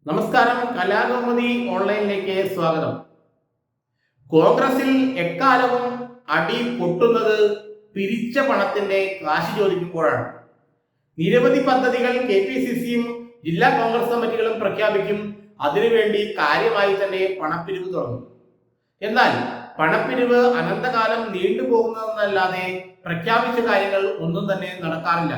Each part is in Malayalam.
നമസ്കാരം. കലാകൗമുദി ഓൺലൈനിലേക്ക് സ്വാഗതം. കോൺഗ്രസിൽ എക്കാലവും അടി പൊട്ടുന്നത് പിരിച്ച പണത്തിന്റെ കാശ് ചോദിക്കുമ്പോഴാണ്. നിരവധി പദ്ധതികൾ KPCCയും ജില്ലാ കോൺഗ്രസ് കമ്മിറ്റികളും പ്രഖ്യാപിക്കും. അതിനുവേണ്ടി കാര്യമായി തന്നെ പണപ്പിരിവ് തുടങ്ങും. എന്നാൽ പണപ്പിരിവ് അനന്തകാലം നീണ്ടുപോകുന്നതെന്നല്ലാതെ പ്രഖ്യാപിച്ച കാര്യങ്ങൾ ഒന്നും തന്നെ നടക്കാറില്ല.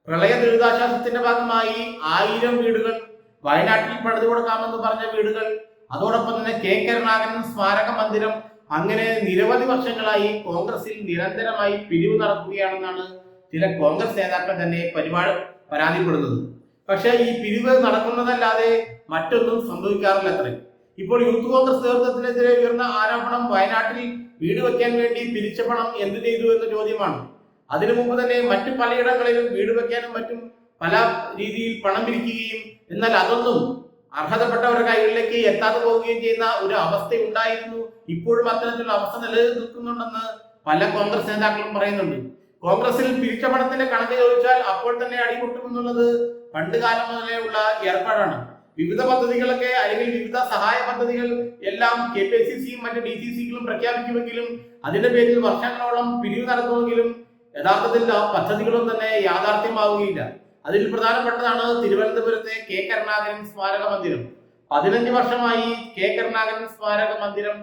പ്രളയ ദുരിതാശ്വാസത്തിന്റെ ഭാഗമായി 1000 വീടുകൾ വയനാട്ടിൽ പണിതു കൊടുക്കാമെന്ന് പറഞ്ഞ വീടുകൾ, അതോടൊപ്പം തന്നെ കരുണാകരൻ സ്മാരക മന്ദിരം, അങ്ങനെ നിരവധി വർഷങ്ങളായി കോൺഗ്രസിൽ നിരന്തരമായി പിരിവ് നടക്കുകയാണെന്നാണ് ചില കോൺഗ്രസ് നേതാക്കൾ തന്നെ പരാതിപ്പെടുന്നത്. പക്ഷേ ഈ പിരിവ് നടക്കുന്നതല്ലാതെ മറ്റൊന്നും സംഭവിക്കാറില്ല അത്രേ. ഇപ്പോൾ യൂത്ത് കോൺഗ്രസ് നേതൃത്വത്തിനെതിരെ ഉയർന്ന ആരോപണം വയനാട്ടിൽ വീട് വയ്ക്കാൻ വേണ്ടി പിരിച്ച പണം എന്ത് ചെയ്തു എന്ന ചോദ്യമാണ്. അതിനു മുമ്പ് തന്നെ മറ്റു പലയിടങ്ങളിലും വീട് വയ്ക്കാനും മറ്റും പല രീതിയിൽ പണം പിരിക്കുകയും എന്നാൽ അതൊന്നും അർഹതപ്പെട്ടവരുടെ കൈകളിലേക്ക് എത്താതെ പോവുകയും ചെയ്യുന്ന ഒരു അവസ്ഥ ഉണ്ടായിരുന്നു. ഇപ്പോഴും അത്തരത്തിലുള്ള അവസ്ഥ നിലനിൽക്കുന്നുണ്ടെന്ന് പല കോൺഗ്രസ് നേതാക്കളും പറയുന്നുണ്ട്. കോൺഗ്രസിൽ പിരിച്ച പണത്തിന്റെ കണക്ക് ചോദിച്ചാൽ അപ്പോൾ തന്നെ അടിപൊട്ടുമെന്നുള്ളത് പണ്ട് കാലം മുതലേ ഉള്ള ഏർപ്പാടാണ്. വിവിധ പദ്ധതികളൊക്കെ അല്ലെങ്കിൽ വിവിധ സഹായ പദ്ധതികൾ എല്ലാം KPCCയും മറ്റ് DCCകളും പ്രഖ്യാപിക്കുമെങ്കിലും അതിന്റെ പേരിൽ വർഷങ്ങളോളം പിരിവ് നടത്തുമെങ്കിലും യഥാർത്ഥത്തിൽ ആ പദ്ധതികളൊന്നും തന്നെ യാഥാർത്ഥ്യമാവുകയില്ല. അതിൽ പ്രധാനപ്പെട്ടതാണ് തിരുവനന്തപുരത്തെ കരുണാകരൻ സ്മാരക മന്ദിരം. 15 വർഷമായി കരുണാകരൻ സ്മാരക മന്ദിരം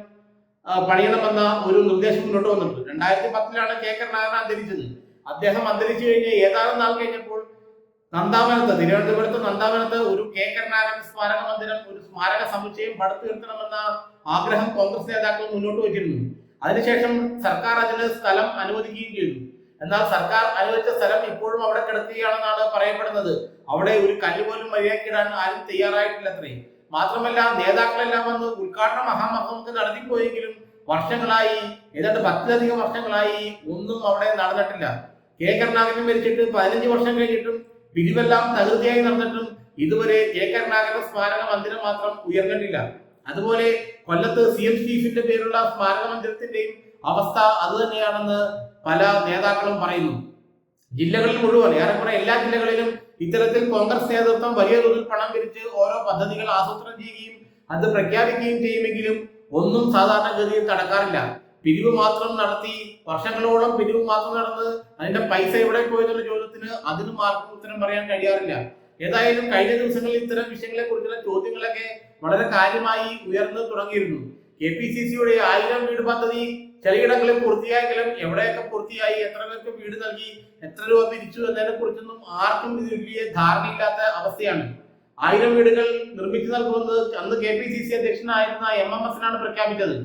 പണിയണമെന്ന ഒരു നിർദ്ദേശം മുന്നോട്ട് വന്നിട്ടുണ്ട്. 2010-ലാണ് കരുണാകരൻ അന്തരിച്ചത്. അദ്ദേഹം അന്തരിച്ചു കഴിഞ്ഞ് ഏതാനും നാൾ കഴിഞ്ഞപ്പോൾ തിരുവനന്തപുരത്ത് നന്ദാവനത്ത് ഒരു കരുണാകരൻ സ്മാരക മന്ദിരം, ഒരു സ്മാരക സമുച്ചയം പടുത്തുയർത്തണമെന്ന ആഗ്രഹം കോൺഗ്രസ് നേതാക്കൾ മുന്നോട്ട് വച്ചിരുന്നു. അതിനുശേഷം സർക്കാർ അതിന് സ്ഥലം അനുവദിക്കുകയും ചെയ്തു. എന്നാൽ സർക്കാർ അനുവദിച്ച സ്ഥലം ഇപ്പോഴും അവിടെ കിടക്കുകയാണെന്നാണ് പറയപ്പെടുന്നത്. അവിടെ ഒരു കല്ല് പോലും മര്യാദക്കിടാൻ ആരും തയ്യാറായിട്ടില്ല അത്രയും. മാത്രമല്ല, നേതാക്കളെല്ലാം വന്ന് ഉദ്ഘാടന മഹാമഹമൊക്കെ നടത്തിപ്പോയെങ്കിലും വർഷങ്ങളായി, ഏതാണ്ട് 10ലധികം വർഷങ്ങളായി ഒന്നും അവിടെ നടന്നിട്ടില്ല. കരുണാകരൻ മരിച്ചിട്ട് 15 വർഷം കഴിഞ്ഞിട്ടും പിരിവെല്ലാം തകൃതിയായി നടന്നിട്ടും ഇതുവരെ കരുണാകരൻ സ്മാരക മന്ദിരം മാത്രം ഉയർന്നിട്ടില്ല. അതുപോലെ കൊല്ലത്ത് CM സ്റ്റീഫിന്റെ പേരുള്ള സ്മാരക മന്ദിരത്തിന്റെയും അവസ്ഥ അതുതന്നെയാണെന്ന് പല നേതാക്കളും പറയുന്നു. ജില്ലകളിൽ മുഴുവൻ, ഏറെക്കുറെ എല്ലാ ജില്ലകളിലും ഇത്തരത്തിൽ കോൺഗ്രസ് നേതൃത്വം വലിയ തോതിൽ പണം പിരിച്ച് ഓരോ പദ്ധതികൾ ആസൂത്രണം ചെയ്യുകയും അത് പ്രഖ്യാപിക്കുകയും ചെയ്യുമെങ്കിലും ഒന്നും സാധാരണഗതിയിൽ നടക്കാറില്ല. പിരിവ് മാത്രം നടത്തി വർഷങ്ങളോളം പിരിവ് മാത്രം നടന്ന് അതിന്റെ പൈസ എവിടെ പോയെന്നുള്ള ചോദ്യത്തിന് അതിനും ആർക്കും ഉത്തരം പറയാൻ കഴിയാറില്ല. ഏതായാലും കഴിഞ്ഞ ദിവസങ്ങളിൽ ഇത്തരം വിഷയങ്ങളെ കുറിച്ചുള്ള ചോദ്യങ്ങളൊക്കെ വളരെ കാര്യമായി ഉയർന്നു തുടങ്ങിയിരുന്നു. KPCCയുടെ 1000 വീട് പദ്ധതി ചിലയിടങ്ങളിൽ പൂർത്തിയായെങ്കിലും എവിടെയൊക്കെ പൂർത്തിയായി, എത്ര പേർക്ക് വീട് നൽകി, എത്ര രൂപ പിരിച്ചു എന്നതിനെ കുറിച്ചൊന്നും ആർക്കും ഇത് വലിയ ധാരണയില്ലാത്ത അവസ്ഥയാണ്. 1000 വീടുകൾ നിർമ്മിച്ചു നൽകുമെന്ന് അന്ന് KPCC അധ്യക്ഷനായിരുന്ന MMS പ്രഖ്യാപിച്ചത്.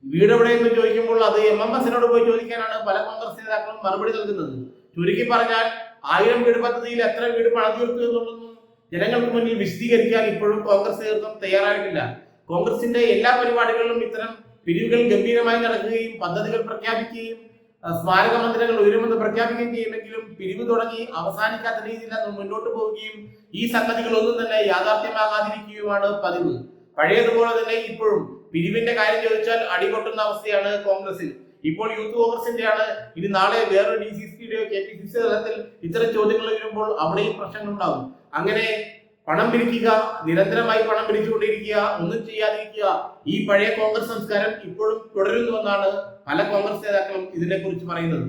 വീട് എവിടെയെന്ന് ചോദിക്കുമ്പോൾ അത് MMS പോയി ചോദിക്കാനാണ് പല കോൺഗ്രസ് നേതാക്കളും മറുപടി നൽകുന്നത്. ചുരുക്കി പറഞ്ഞാൽ 1000 വീട് പദ്ധതിയിൽ എത്ര വീട് പണം തീർത്തു എന്നുള്ളതൊന്നും ജനങ്ങൾക്ക് മുന്നിൽ വിശദീകരിക്കാൻ ഇപ്പോഴും കോൺഗ്രസ് നേതൃത്വം തയ്യാറായിട്ടില്ല. കോൺഗ്രസിന്റെ എല്ലാ പരിപാടികളിലും ഇത്തരം പിരിവുകൾ ഗംഭീരമായി നടക്കുകയും പദ്ധതികൾ പ്രഖ്യാപിക്കുകയും സ്മാരക മന്ദിരങ്ങൾ ഉയരുമെന്ന് പ്രഖ്യാപിക്കുകയും ചെയ്യുമെങ്കിലും പിരിവ് തുടങ്ങി അവസാനിക്കാത്ത രീതിയിൽ അത് മുന്നോട്ട് പോവുകയും ഈ സംഗതികളൊന്നും തന്നെ യാഥാർത്ഥ്യമാകാതിരിക്കുകയുമാണ് പതിവ്. പഴയതുപോലെ തന്നെ ഇപ്പോഴും പിരിവിന്റെ കാര്യം ചോദിച്ചാൽ അടിപൊട്ടുന്ന അവസ്ഥയാണ് കോൺഗ്രസിൽ. ഇപ്പോൾ യൂത്ത് കോൺഗ്രസിന്റെയാണ്. ഇനി നാളെ വേറൊരു DCCയുടെയോ KPCC തലത്തിൽ ഇത്തരം ചോദ്യങ്ങൾ വരുമ്പോൾ അവിടെയും പ്രശ്നങ്ങൾ ഉണ്ടാകും. അങ്ങനെ പണം പിരിക്കുക, നിരന്തരമായി പണം പിരിച്ചുകൊണ്ടിരിക്കുക, ഒന്നും ചെയ്യാതിരിക്കുക, ഈ പഴയ കോൺഗ്രസ് സംസ്കാരം ഇപ്പോഴും തുടരുന്നുവെന്നാണ് പല കോൺഗ്രസ് നേതാക്കളും ഇതിനെ കുറിച്ച് പറയുന്നത്.